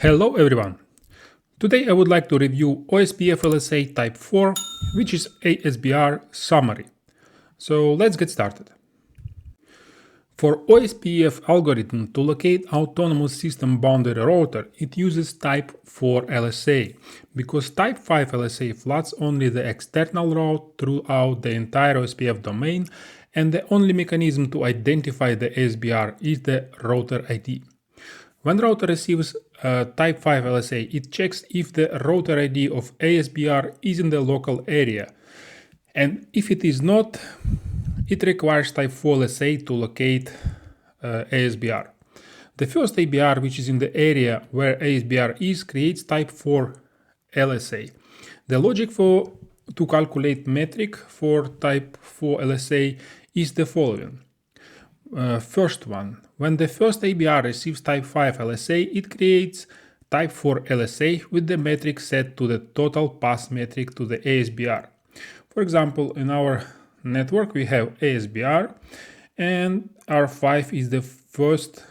Hello everyone! Today I would like to review OSPF LSA Type 4, which is ASBR summary. So let's get started. For OSPF algorithm to locate autonomous system boundary router, it uses Type 4 LSA, because Type 5 LSA floods only the external route throughout the entire OSPF domain, and the only mechanism to identify the ASBR is the router ID. When router receives Type 5 LSA, it checks if the router ID of ASBR is in the local area, and if it is not, it requires Type 4 LSA to locate ASBR. The first ABR, which is in the area where ASBR is, creates Type 4 LSA. The logic to calculate metric for Type 4 LSA is the following. First one, when the first ABR receives Type 5 LSA, it creates Type 4 LSA with the metric set to the total pass metric to the ASBR. For example, in our network we have ASBR and R5 is the first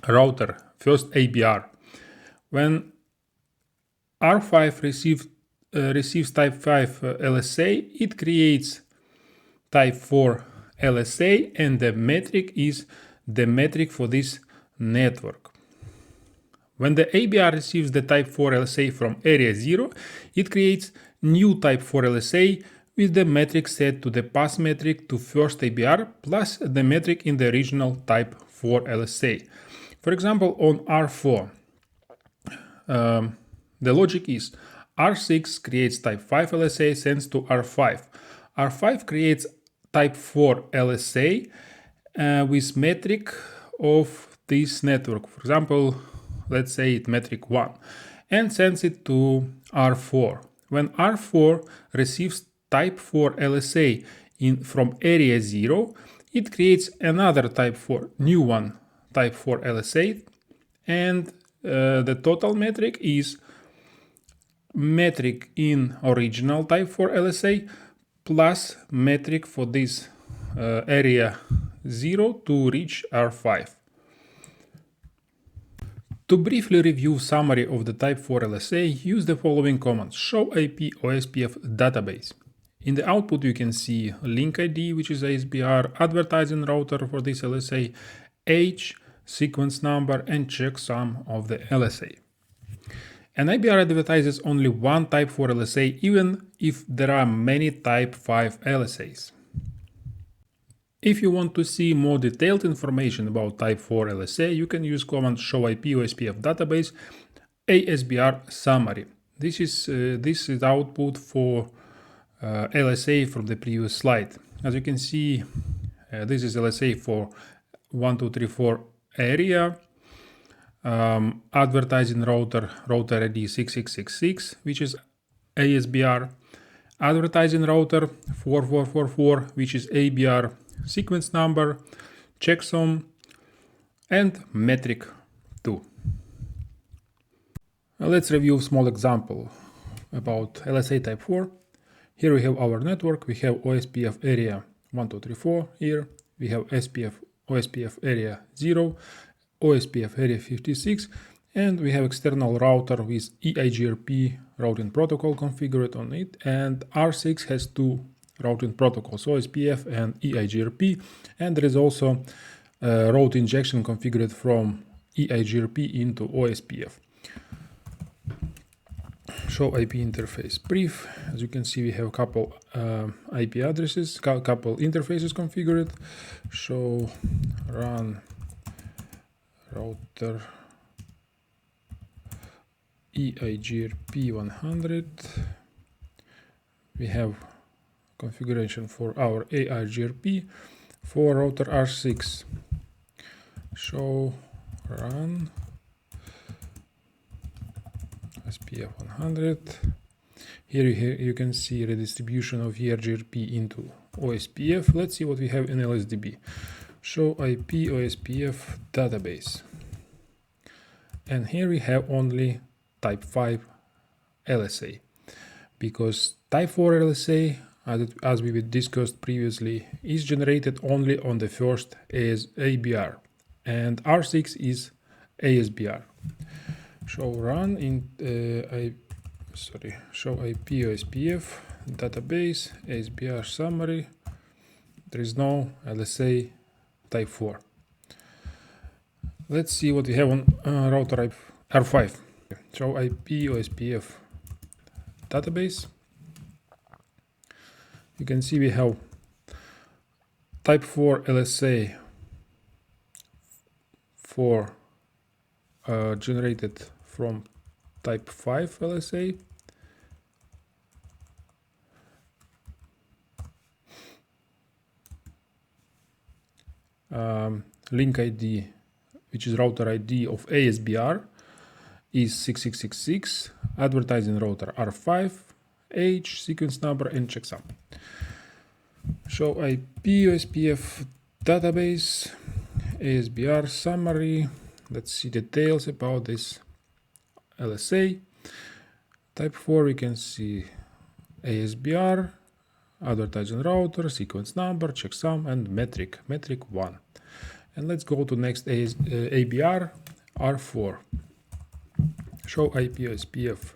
router, first ABR. When R5 receives Type 5 LSA, it creates Type 4 LSA, and the metric is the metric for this network. When the ABR receives the Type 4 LSA from area 0, it creates new Type 4 LSA with the metric set to the pass metric to first ABR plus the metric in the original Type 4 LSA. For example, on R4, the logic is R6 creates Type 5 LSA, sends to R5. R5 creates Type 4 LSA with metric of this network. For example, let's say it metric 1, and sends it to R4. When R4 receives Type 4 LSA from area 0, it creates another Type 4, new one, Type 4 LSA, and the total metric is metric in original Type 4 LSA plus metric for this area 0 to reach R5. To briefly review summary of the Type 4 LSA, use the following commands: show IP OSPF database. In the output you can see link ID, which is ASBR, advertising router for this LSA, age, sequence number, and checksum of the LSA. An ABR advertises only one Type 4 LSA, even if there are many Type 5 LSAs. If you want to see more detailed information about Type 4 LSA, you can use command show IP OSPF database ASBR summary. This is output for LSA from the previous slide. As you can see, this is LSA for 1234 area. Advertising router ID 6666, which is ASBR, advertising router 4444, which is ABR, sequence number, checksum, and metric 2. Now let's review a small example about LSA Type 4. Here we have our network. We have OSPF area 1234 here. We have OSPF area 0. OSPF area 56, and we have external router with EIGRP routing protocol configured on it, and R6 has two routing protocols, OSPF and EIGRP, and there is also route injection configured from EIGRP into OSPF. Show IP interface brief. As you can see, we have a couple IP addresses, couple interfaces configured. Show run router EIGRP 100. We have configuration for our EIGRP for router R6. Show run OSPF 100. Here you can see redistribution of EIGRP into OSPF. Let's see what we have in LSDB. Show IP OSPF database, and here we have only Type 5 LSA, because Type 4 LSA, as we discussed previously, is generated only on the first ABR, and R6 is ASBR. Show run in show IP OSPF database ASBR summary. There is no LSA type 4. Let's see what we have on router R5. Show IP OSPF database. You can see we have type 4 LSA generated from type 5 LSA. Link ID, which is router ID of ASBR, is 6666. Advertising router R5, age, sequence number, and checksum. Show IP OSPF database, ASBR summary. Let's see details about this LSA. Type 4, we can see ASBR, advertising router, sequence number, checksum, and metric 1. And let's go to next ABR R4. Show IP OSPF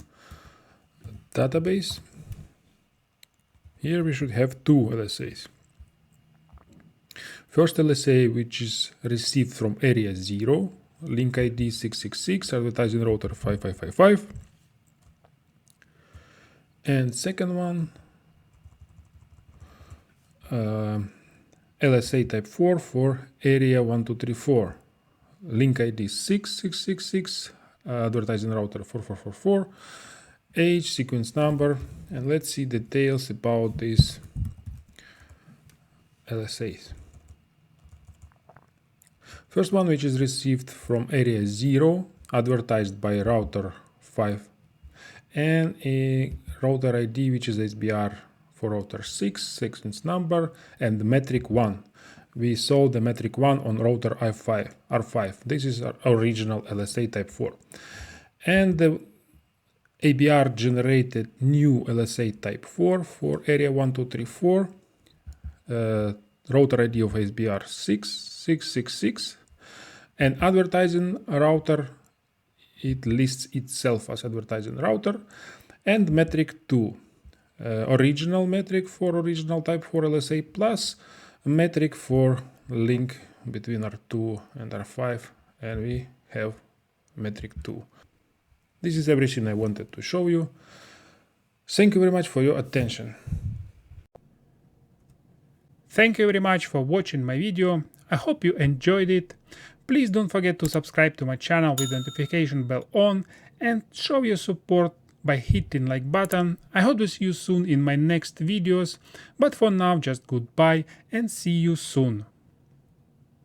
database. Here we should have two LSAs. First LSA, which is received from area 0, link ID 666, advertising router 5555. And second one, LSA type 4 for area 1234, link ID 6666, advertising router 4444, age, sequence number, and let's see details about these LSAs. First one, which is received from area 0, advertised by router 5, and a router ID, which is SBR for router 6, sequence number, and metric 1. We saw the metric 1 on router R5. This is our original LSA type 4. And the ABR generated new LSA type 4 for area 1234, router ID of SBR 6666, and advertising router, it lists itself as advertising router, and metric 2, original metric for original type 4 LSA plus metric for link between R2 and R5, and we have metric 2. This is everything I wanted to show you. Thank you very much for your attention. Thank you very much for watching my video. I hope you enjoyed it. Please don't forget to subscribe to my channel with the notification bell on and show your support by hitting like button. I hope to see you soon in my next videos, but for now just goodbye and see you soon.